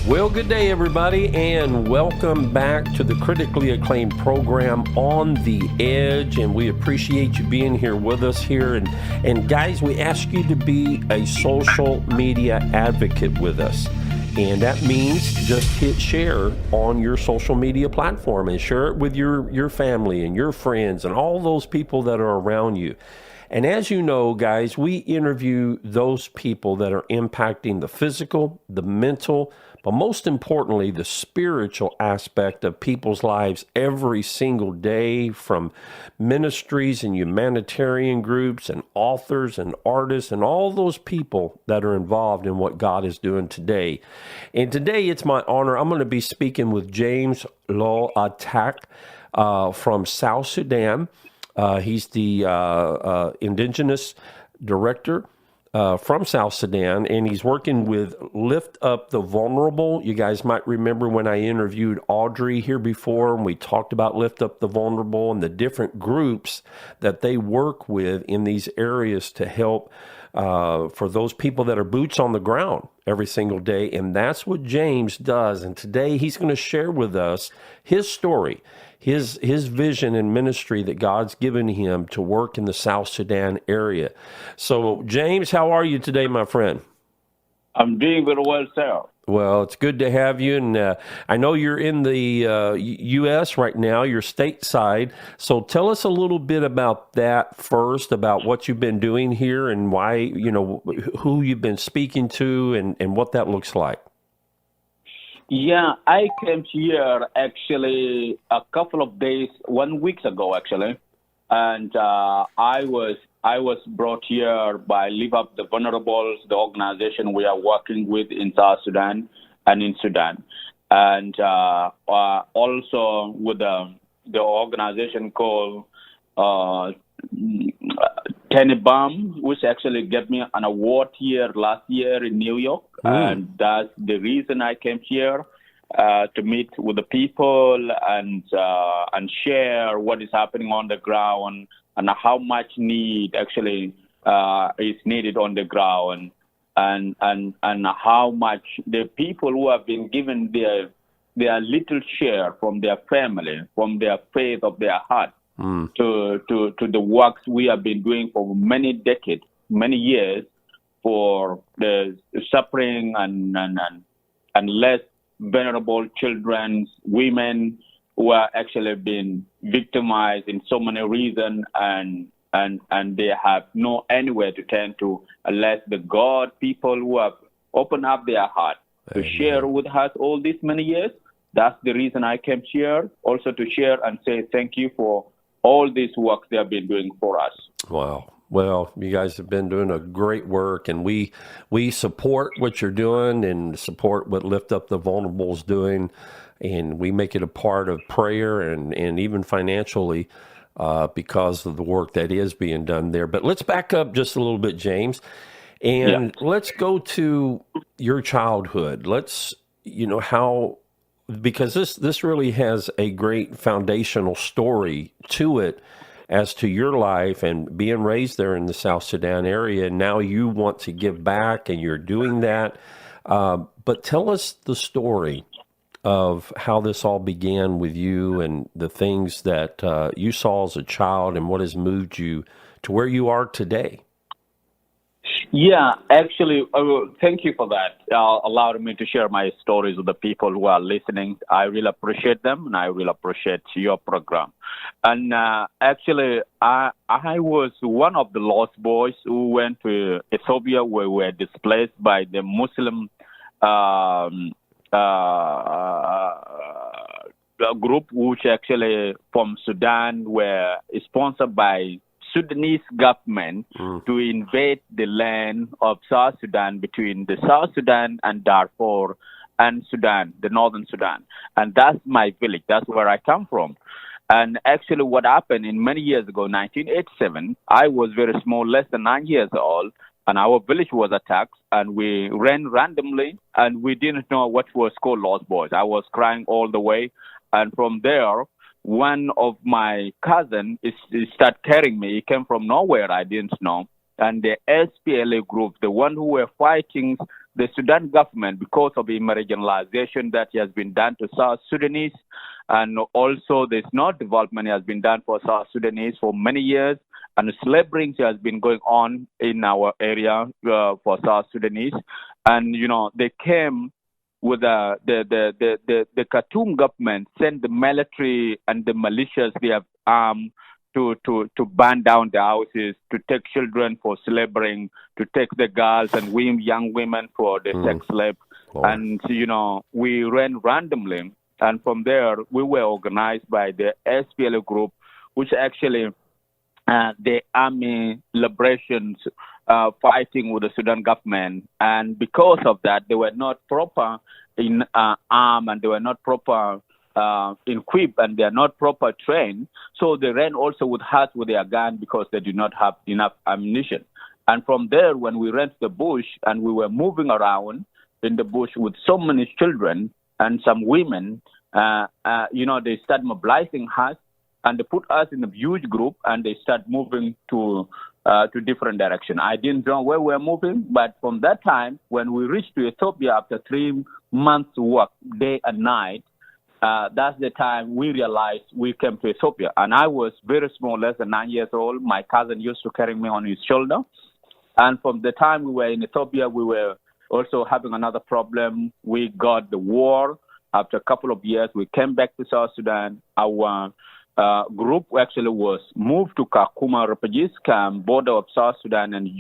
Well, good day, everybody, and welcome back to the critically acclaimed program On the Edge. And we appreciate you being here with us here. And guys, we ask you to be a social media advocate with us. And that means just hit share on your social media platform and share it with your family and your friends and all those people that are around you. And as you know, guys, we interview those people that are impacting the physical, the mental, but most importantly, the spiritual aspect of people's lives every single day, from ministries and humanitarian groups and authors and artists and all those people that are involved in what God is doing today. And today it's my honor. I'm going to be speaking with James Lual Atak from South Sudan. He's the indigenous director from South Sudan, and he's working with Lift Up the Vulnerable. You guys might remember when I interviewed Audrey here before, and we talked about Lift Up the Vulnerable and the different groups that they work with in these areas to help for those people that are boots on the ground every single day. And that's what James does. And today he's going to share with us his story, his vision and ministry that God's given him to work in the South Sudan area. So, James, how are you today, my friend? I'm doing very well, sir. Well, it's good to have you. And I know you're in the U.S. right now. You're stateside. So tell us a little bit about that first, about what you've been doing here and why, who you've been speaking to and what that looks like. Yeah, I came here actually a couple of days, 1 week ago, actually. And I was brought here by Lift Up the Vulnerables, the organization we are working with in South Sudan and in Sudan. And also with the organization called Tenebam, which actually gave me an award here last year in New York. And that's the reason I came here, to meet with the people and share what is happening on the ground and how much need actually is needed on the ground, and how much the people who have been given their little share from their family, from their faith of their heart, to the works we have been doing for many decades, many years, for the suffering and less vulnerable children, women who are actually been victimized in so many reasons, and they have no anywhere to turn to unless the God people who have opened up their heart to share with us all these many years. That's the reason I came here, also to share and say thank you for all this work they have been doing for us. Wow. Well, you guys have been doing a great work, and we support what you're doing and support what Lift Up the Vulnerable is doing, and we make it a part of prayer and even financially because of the work that is being done there. But let's back up just a little bit, James, and let's go to your childhood. Let's, because this really has a great foundational story to it as to your life and being raised there in the South Sudan area. And now you want to give back, and you're doing that. But tell us the story of how this all began with you and the things that you saw as a child and what has moved you to where you are today. Yeah, actually, thank you for that. Allowed me to share my stories with the people who are listening. I really appreciate them, and I really appreciate your program. And actually, I was one of the lost boys who went to Ethiopia, where we were displaced by the Muslim group, which actually from Sudan were sponsored by Sudanese government to invade the land of South Sudan, between the South Sudan and Darfur and Sudan, the northern Sudan. And that's my village. That's where I come from. And actually what happened in many years ago, 1987, I was very small, less than 9 years old, and our village was attacked, and we ran randomly, and we didn't know what was called Lost Boys. I was crying all the way. And from there, one of my cousins started carrying me. He came from nowhere, I didn't know. And the SPLA group, the one who were fighting the Sudan government, because of the marginalization that has been done to South Sudanese, and also there's no development has been done for South Sudanese for many years, and slavery has been going on in our area for South Sudanese, and they came with the Khartoum government sent the military and the militias they have armed to burn down the houses, to take children for slavery, to take the girls and young women for the sex slave. Lord. And, we ran randomly. And from there, we were organized by the SPLA group, which actually the army liberations fighting with the Sudan government. And because of that, they were not proper in arm, and they were not proper equipped, and they are not proper trained. So they ran also with their gun because they did not have enough ammunition. And from there, when we ran to the bush and we were moving around in the bush with so many children and some women, they start mobilizing us, and they put us in a huge group, and they start moving to different direction. I didn't know where we were moving, but from that time, when we reached to Ethiopia after 3 months work, day and night, that's the time we realized we came to Ethiopia. And I was very small, less than 9 years old. My cousin used to carry me on his shoulder. And from the time we were in Ethiopia, we were also having another problem. We got the war. After a couple of years, we came back to South Sudan. Our group actually was moved to Kakuma refugees camp, border of South Sudan and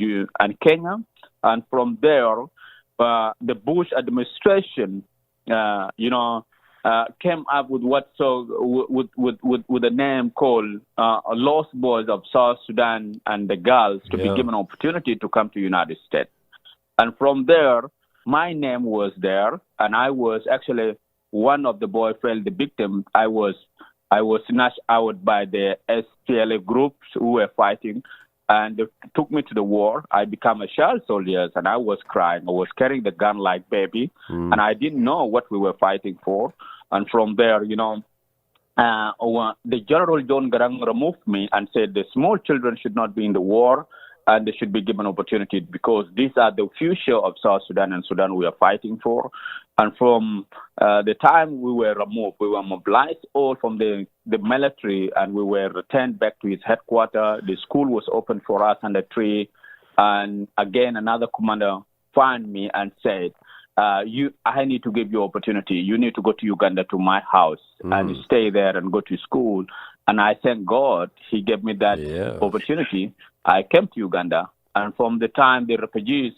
Kenya. And from there, the Bush administration, came up with with a name called Lost Boys of South Sudan and the girls to be given an opportunity to come to United States. And from there, my name was there, and I was actually one of the boys fell the victim. I was snatched out by the SPLA groups who were fighting, and they took me to the war. I became a child soldier, and I was crying. I was carrying the gun like baby, and I didn't know what we were fighting for. And from there, the General John Garang removed me and said the small children should not be in the war, and they should be given opportunity because these are the future of South Sudan and Sudan we are fighting for. And from the time we were removed, we were mobilized all from the military, and we were returned back to its headquarters. The school was open for us under tree. And again, another commander found me and said, I need to give you opportunity. You need to go to Uganda to my house and stay there and go to school. And I thank God he gave me that opportunity. I came to Uganda. And from the time the refugees,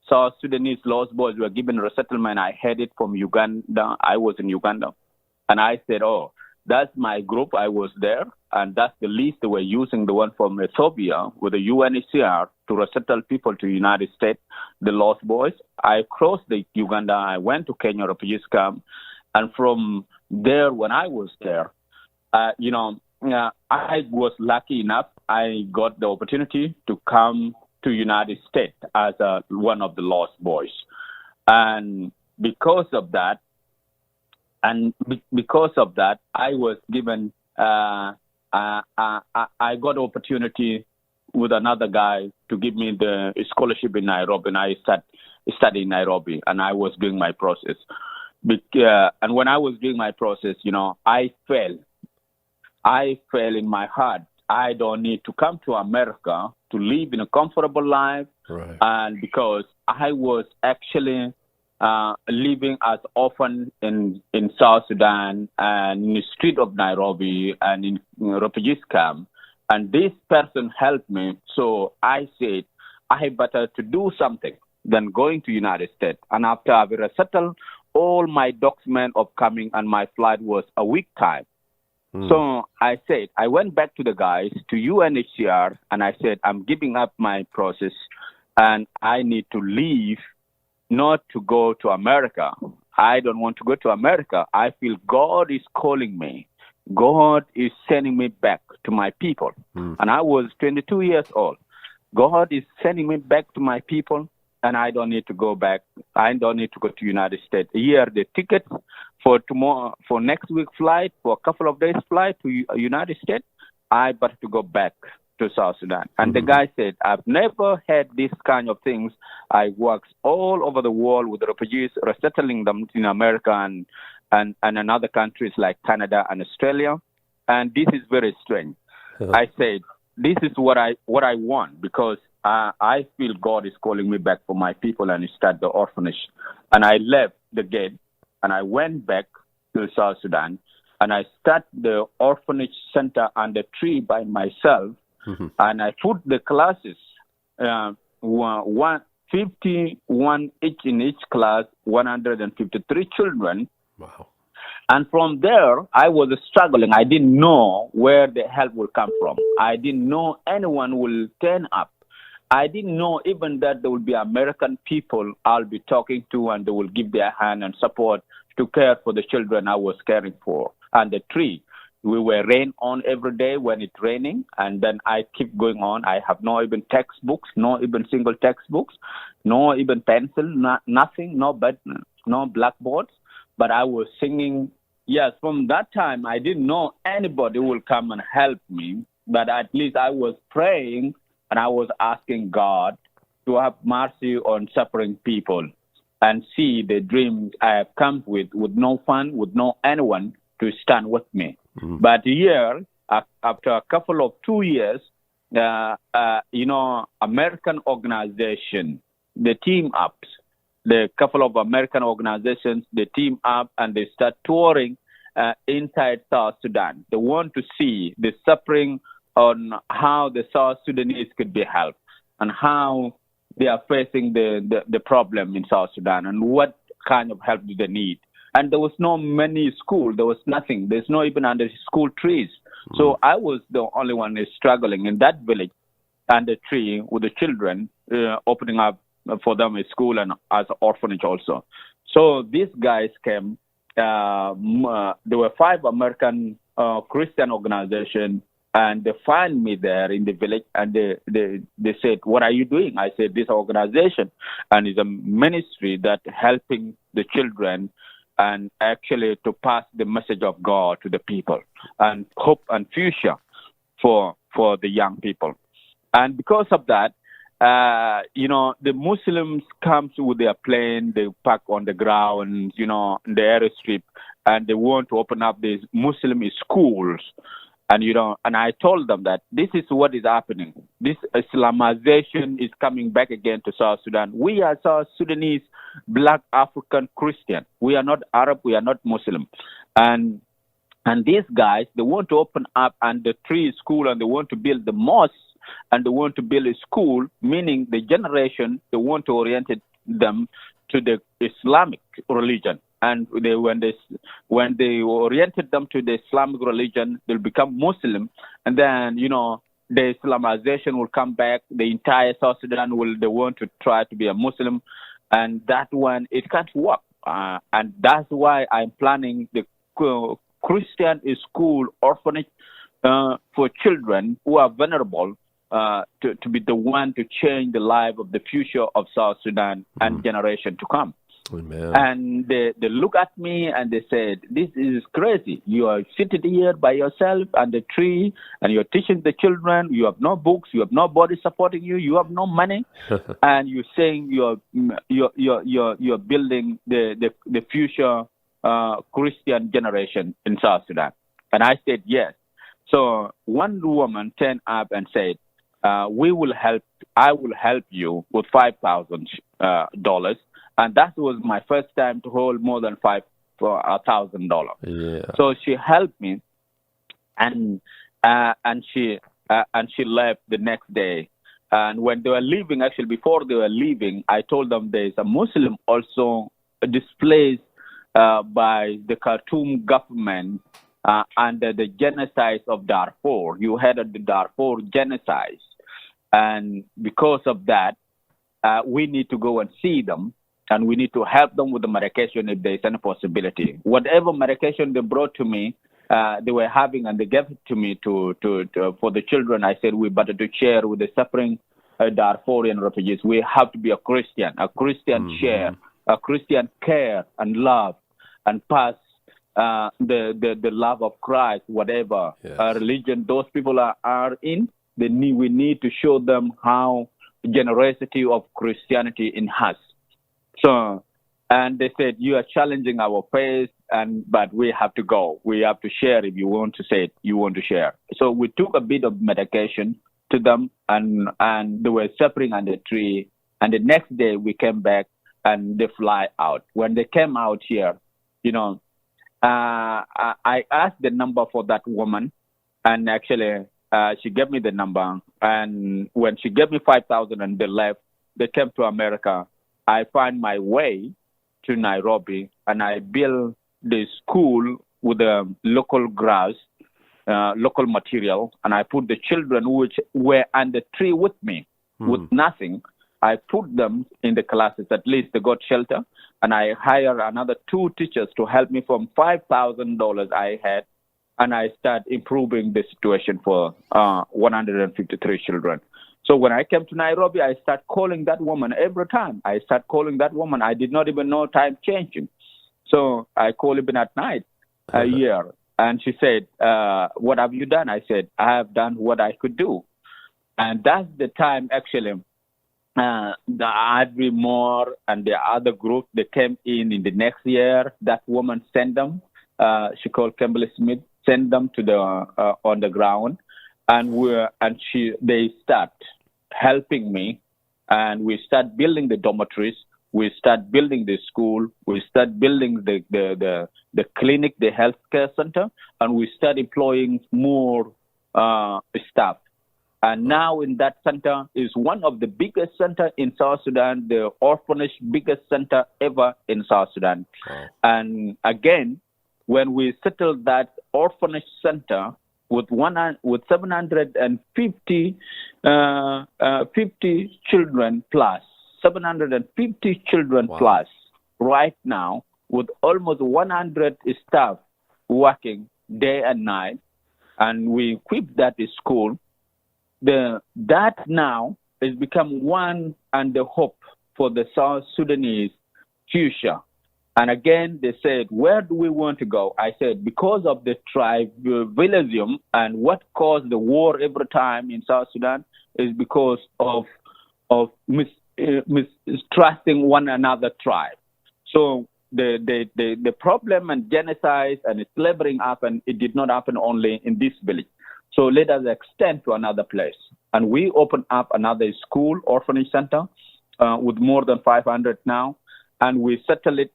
South Sudanese Lost Boys were given resettlement, I headed from Uganda. I was in Uganda. And I said, that's my group. I was there. And that's the list they were using, the one from Ethiopia with the UNHCR to resettle people to United States, the Lost Boys. I crossed the Uganda. I went to Kenya refugees camp. And from there, when I was there, I was lucky enough. I got the opportunity to come to United States as one of the Lost Boys. And because of that, I was given, I got opportunity with another guy to give me the scholarship in Nairobi, and I studied in Nairobi, and I was doing my process. And when I was doing my process, I felt in my heart, I don't need to come to America to live in a comfortable life. Right. And because I was actually living as orphan in South Sudan and in the street of Nairobi and in refugees camp. And this person helped me. So I said, I better to do something than going to United States. And after I resettled all my documents of coming, and my flight was a week time. So I said, I went back to the guys, to UNHCR, and I said, I'm giving up my process, and I need to leave, not to go to America. I don't want to go to America. I feel God is calling me. God is sending me back to my people. And I was 22 years old. God is sending me back to my people, and I don't need to go back. I don't need to go to United States. Here, the tickets for tomorrow, for next week flight, for a couple of days flight to United States, I better to go back to South Sudan. And the guy said, I've never had these kind of things. I worked all over the world with refugees, resettling them in America and in other countries like Canada and Australia. And this is very strange. I said, this is what I want, because I feel God is calling me back for my people and start the orphanage. And I left the gate and I went back to South Sudan. And I started the orphanage center under tree by myself. And I put the classes, 51 each in each class, 153 children. Wow. And from there, I was struggling. I didn't know where the help will come from. I didn't know anyone will turn up. I didn't know even that there will be American people I'll be talking to, and they will give their hand and support to care for the children I was caring for. And the tree, we were rain on every day when it's raining, and then I keep going on. I have no even textbooks, no even single textbooks, no even pencil, nothing, no blackboards. But I was singing. Yes, from that time, I didn't know anybody will come and help me, but at least I was praying and I was asking God to have mercy on suffering people and see the dreams I have come with no fun, with no anyone to stand with me. But here, after a couple of 2 years, American organization, the team ups, the couple of American organizations, they team up and they start touring inside South Sudan. They want to see the suffering on how the South Sudanese could be helped and how they are facing the problem in South Sudan and what kind of help do they need. And there was no many school. There was nothing. There's no even under school trees. So I was the only one struggling in that village under tree with the children, opening up for them a school and as an orphanage also. So these guys came. There were 5 American Christian organizations, and they find me there in the village, and they said, "What are you doing?" I said, "This organization, and it's a ministry that helping the children and actually to pass the message of God to the people and hope and future for the young people." And because of that, the Muslims come with their plane, they park on the ground, in the airstrip, and they want to open up these Muslim schools. And, and I told them that this is what is happening. This Islamization is coming back again to South Sudan. We are South Sudanese, Black African Christian. We are not Arab, we are not Muslim. And these guys, they want to open up and the tree school, and they want to build the mosque, and they want to build a school, meaning the generation, they want to orient them to the Islamic religion. And when they oriented them to the Islamic religion, they'll become Muslim. And then, the Islamization will come back. The entire South Sudan they want to try to be a Muslim. And that one, it can't work. And that's why I'm planning the Christian school orphanage for children who are vulnerable, to be the one to change the life of the future of South Sudan and generation to come. Amen. And they look at me and they said, "This is crazy. You are sitting here by yourself under the tree and you're teaching the children. You have no books. You have nobody supporting you. You have no money, and you're saying you're building the future Christian generation in South Sudan." And I said yes. So one woman turned up and said, "We will help. I will help you with $5,000. And that was my first time to hold more than $1,000. Yeah. So she helped me, and she left the next day. And when they were leaving, actually before they were leaving, I told them there's a Muslim also displaced by the Khartoum government under the genocide of Darfur. You had the Darfur genocide, and because of that, we need to go and see them. And we need to help them with the medication if there is any possibility. Whatever medication they brought to me, they were having, and they gave it to me to for the children. I said, we better to share with the suffering Darfurian refugees. We have to be a Christian share, a Christian care and love, and pass the love of Christ, whatever religion those people are in. we need to show them how generosity of Christianity in us. So, and they said, you are challenging our faith, but we have to go. We have to share. If you want to say it, you want to share. So we took a bit of medication to them, and they were suffering under the tree. And the next day we came back, and they fly out. When they came out here, I asked the number for that woman, and actually she gave me the number. And when she gave me 5,000 and they left, they came to America. I find my way to Nairobi, and I built the school with the local grass, local material, and I put the children which were on the tree with me with nothing. I put them in the classes. At least they got shelter, and I hired another 2 teachers to help me from $5,000 I had, and I start improving the situation for 153 children. So when I came to Nairobi, I start calling that woman every time. I start calling that woman. I did not even know time changing. So I call even at night a year. And she said, what have you done? I said, I have done what I could do. And that's the time, actually, the Adri Moore and the other group, they came in the next year. That woman sent them. She called Kimberly Smith, sent them to the on the ground. And they start helping me, and we start building the dormitories. We start building the school. We start building the clinic, the healthcare center, and we start employing more staff. And now in that center is one of the biggest center in South Sudan, the orphanage biggest center ever in South Sudan. Wow. And again, when we settled that orphanage center with 750 children plus, 750 children wow. plus right now, with almost 100 staff working day and night, and we equipped that school. That now has become one and the hope for the South Sudanese future. And again, they said, where do we want to go? I said, because of the tribalism and what caused the war every time in South Sudan is because of mistrusting one another tribe. So the problem and genocide and slavery happened. It did not happen only in this village. So let us extend to another place. And we opened up another school, orphanage center, with more than 500 now. And we settle it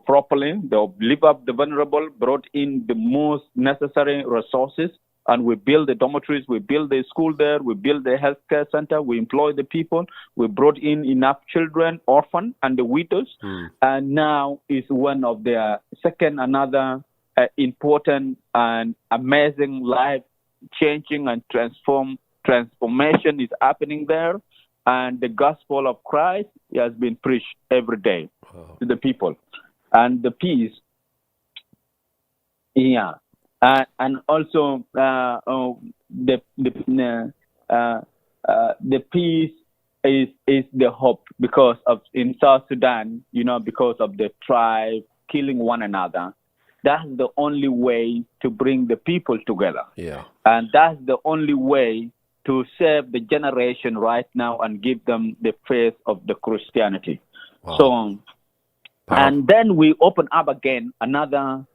properly. They live up the vulnerable, brought in the most necessary resources, and we build the dormitories, we build the school there, we build the healthcare center, we employ the people, we brought in enough children, orphan, and the widows. And now is one of the another important and amazing life-changing and transformation is happening there. And the gospel of Christ has been preached every day to the people. And the peace, and also the peace is the hope, because of in South Sudan, because of the tribe killing one another. That's the only way to bring the people together. Yeah. And that's the only way to save the generation right now and give them the faith of the Christianity. Wow. So, and then we open up again another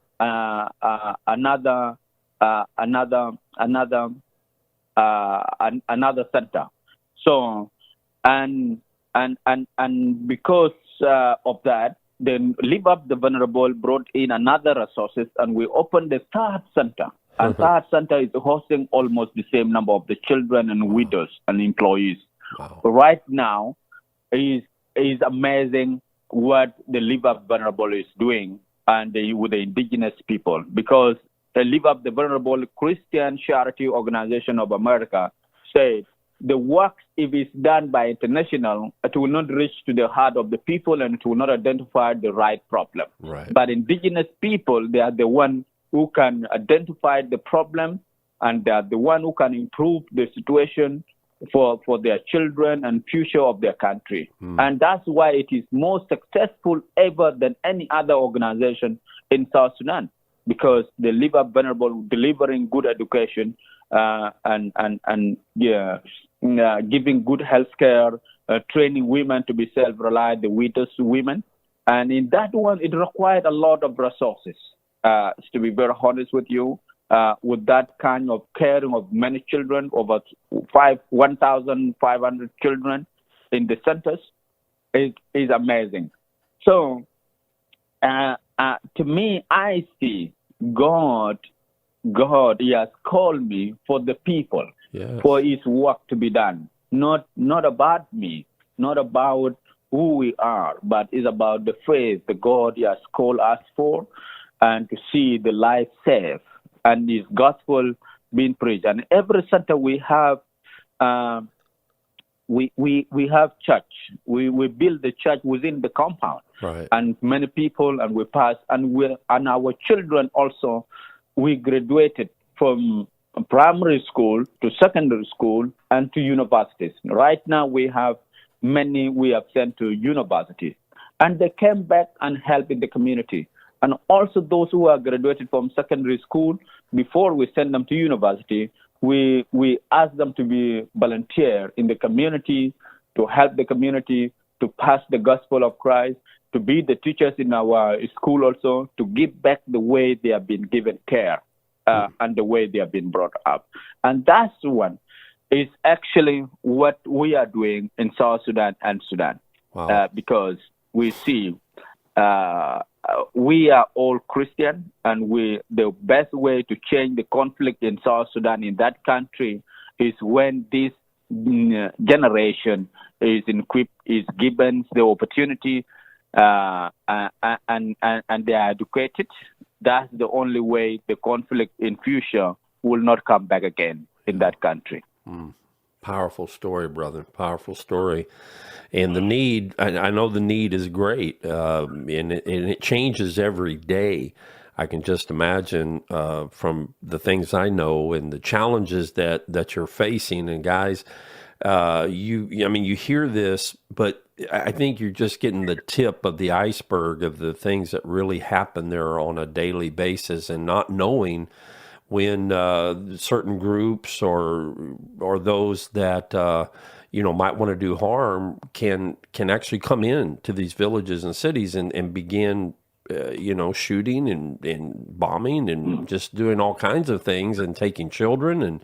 center. So, and because of that, then Live Up the Vulnerable brought in another resources, and we opened the third center. And third center is hosting almost the same number of the children and widows and employees. Wow. Right now, is amazing what the Live Up Vulnerable is doing, and with the indigenous people, because the Live Up the Vulnerable Christian Charity Organization of America said the work, if it's done by international, it will not reach to the heart of the people, and it will not identify the right problem. Right. But indigenous people, they are the one who can identify the problem, and they are the one who can improve the situation for their children and future of their country. And that's why it is more successful ever than any other organization in South Sudan, because they Live Up Vulnerable delivering good education giving good health care, training women to be self-reliant, the widows women. And in that one, it required a lot of resources, to be very honest with you. With that kind of caring of many children, over 1,500 children in the centers, is amazing. So, to me, I see God, He has called me for the people, yes, for His work to be done. Not about me, not about who we are, but it's about the faith that God He has called us for, and to see the life saved and His gospel being preached. And every center we have, we have church. We build the church within the compound, right, and many people, and we pass, and our children also. We graduated from primary school to secondary school and to universities. Right now we have many we have sent to university, and they came back and helped in the community. And also those who are graduated from secondary school, before we send them to university, we ask them to be volunteer in the community, to help the community, to pass the gospel of Christ, to be the teachers in our school also, to give back the way they have been given care and the way they have been brought up. And that's one is actually what we are doing in South Sudan and Sudan. Wow. Because we see we are all Christian, and the best way to change the conflict in South Sudan, in that country, is when this generation is equipped, is given the opportunity, and they are educated. That's the only way the conflict in future will not come back again in that country. Powerful story, brother. Powerful story. And the need, I know the need is great, and it changes every day. I can just imagine from the things I know and the challenges that you're facing. And guys, you hear this, but I think you're just getting the tip of the iceberg of the things that really happen there on a daily basis, and not knowing when certain groups or those that might want to do harm can actually come in to these villages and cities and begin shooting and bombing and just doing all kinds of things, and taking children and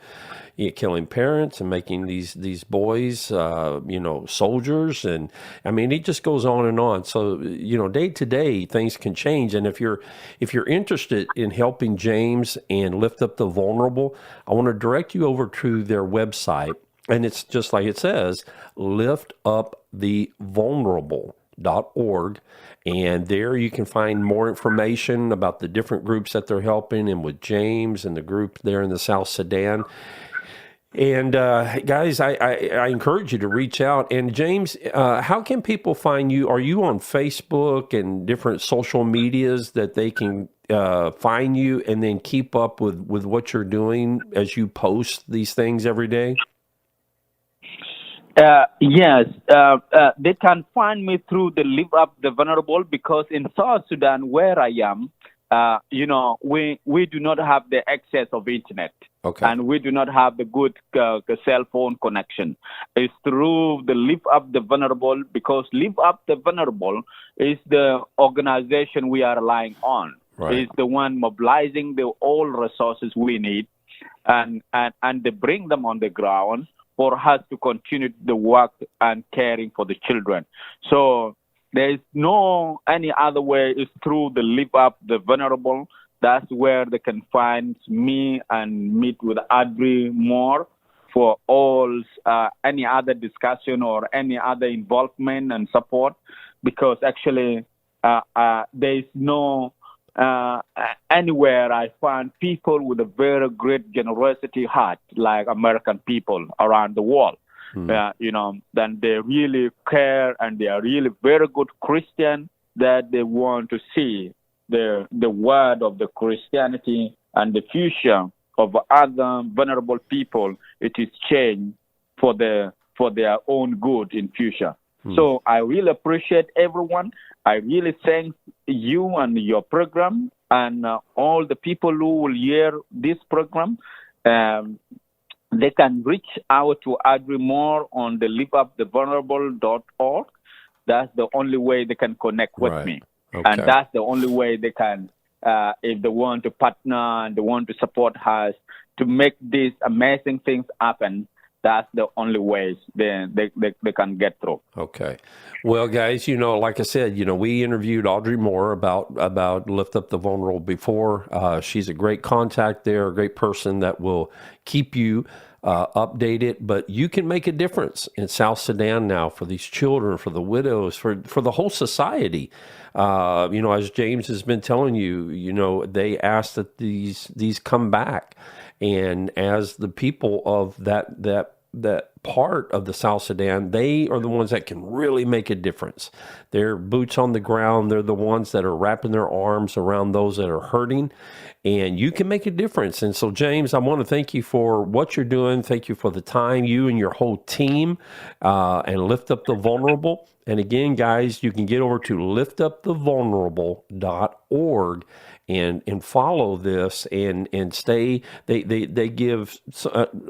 killing parents and making these boys soldiers. And I mean, it just goes on and on. So day to day things can change. And if you're interested in helping James and lift up the vulnerable, I want to direct you over to their website, and it's just like it says, liftupthevulnerable.org. And there you can find more information about the different groups that they're helping, and with James and the group there in the South Sudan. And guys, I encourage you to reach out. And James, how can people find you? Are you on Facebook and different social medias that they can find you and then keep up with what you're doing as you post these things every day? Yes, they can find me through the Live Up the Vulnerable, because in South Sudan, where I am, we do not have the access of internet. Okay. And we do not have the good cell phone connection. It's through the Live Up the Vulnerable, because Live Up the Vulnerable is the organization we are relying on. Right. It's the one mobilizing all resources we need, and they bring them on the ground for us to continue the work and caring for the children. So there is no any other way. It's through the Live Up the Vulnerable. That's where they can find me and meet with Adri more for all any other discussion or any other involvement and support, because actually there is no anywhere I find people with a very great generosity heart like American people around the world. Then they really care, and they are really very good Christian, that they want to see the word of the Christianity and the future of other vulnerable people. It is changed for their own good in future. So I really appreciate everyone. I really thank you and your program, and all the people who will hear this program. they can reach out to Audrey Moore on the liveupthevulnerable.org. That's the only way they can connect with me. Okay. And that's the only way they can, if they want to partner and they want to support us to make these amazing things happen, that's the only ways they can get through. Okay. Well, guys, like I said, we interviewed Audrey Moore about Lift Up the Vulnerable before. She's a great contact there, a great person that will keep you updated. But you can make a difference in South Sudan now for these children, for the widows, for the whole society. As James has been telling you, they ask that these come back. And as the people of that part of the South Sudan, they are the ones that can really make a difference. They're boots on the ground. They're the ones that are wrapping their arms around those that are hurting, and you can make a difference. And so, James, I want to thank you for what you're doing. Thank you for the time, you and your whole team, and Lift Up the Vulnerable. And again, guys, you can get over to liftupthevulnerable.org and follow this and stay. They give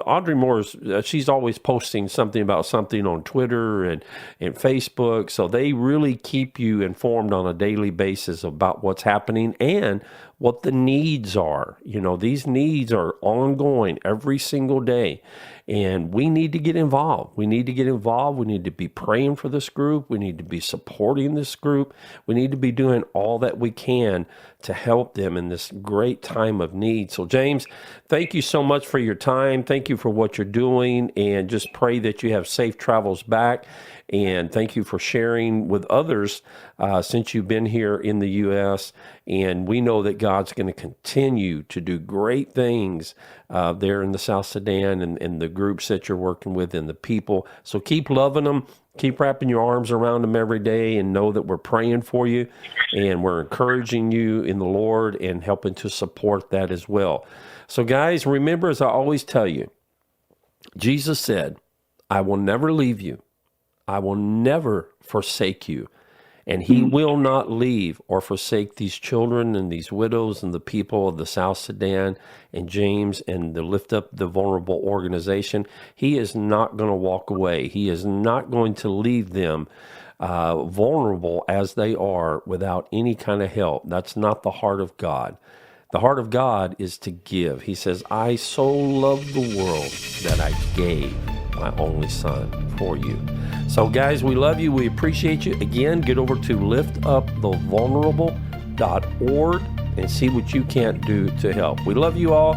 Audrey Moore's. She's always posting something about something on Twitter and Facebook. So they really keep you informed on a daily basis about what's happening and what the needs are. These needs are ongoing every single day. And we need to get involved. We need to get involved. We need to be praying for this group. We need to be supporting this group. We need to be doing all that we can to help them in this great time of need. So, James, thank you so much for your time. Thank you for what you're doing. And just pray that you have safe travels back. And thank you for sharing with others since you've been here in the U.S. And we know that God's going to continue to do great things there in the South Sudan and the groups that you're working with and the people. So keep loving them. Keep wrapping your arms around them every day and know that we're praying for you and we're encouraging you in the Lord and helping to support that as well. So, guys, remember, as I always tell you, Jesus said, I will never leave you. I will never forsake you. And he will not leave or forsake these children and these widows and the people of the South Sudan and James and the Lift Up the Vulnerable organization. He is not going to walk away. He is not going to leave them vulnerable as they are without any kind of help. That's not the heart of God. The heart of God is to give. He says, I so loved the world that I gave my only son for you. So, guys, we love you. We appreciate you. Again, get over to liftupthevulnerable.org and see what you can do to help. We love you all.